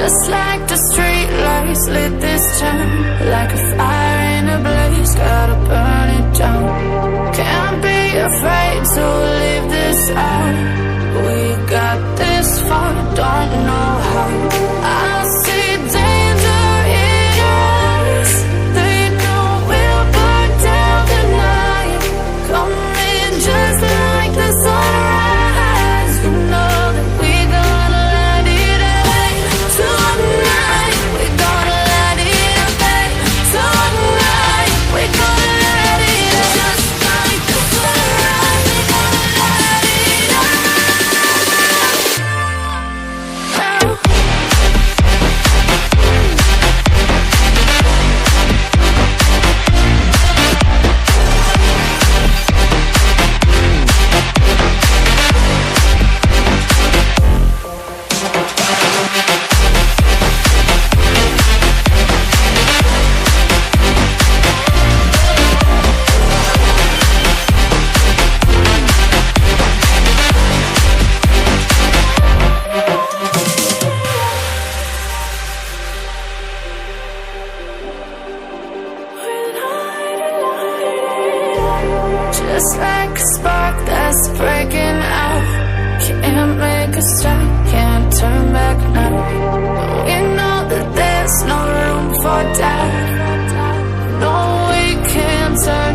Just like the street lights lit this town, like a fire in a blaze, gotta burn it down. Can't be afraid to leave this out. We got this far, don't know how. I see danger in your eyes. They know we'll burn down the night. Coming just like the sunrise. You know that we gonna light it up tonight. We gonna light it up tonight. We gonna light it up just like the sunrise. We gonna light it up now. Just like a spark that's breaking out. Can't make a stop, can't turn back now. We know that there's no room for doubt. No, we can't turn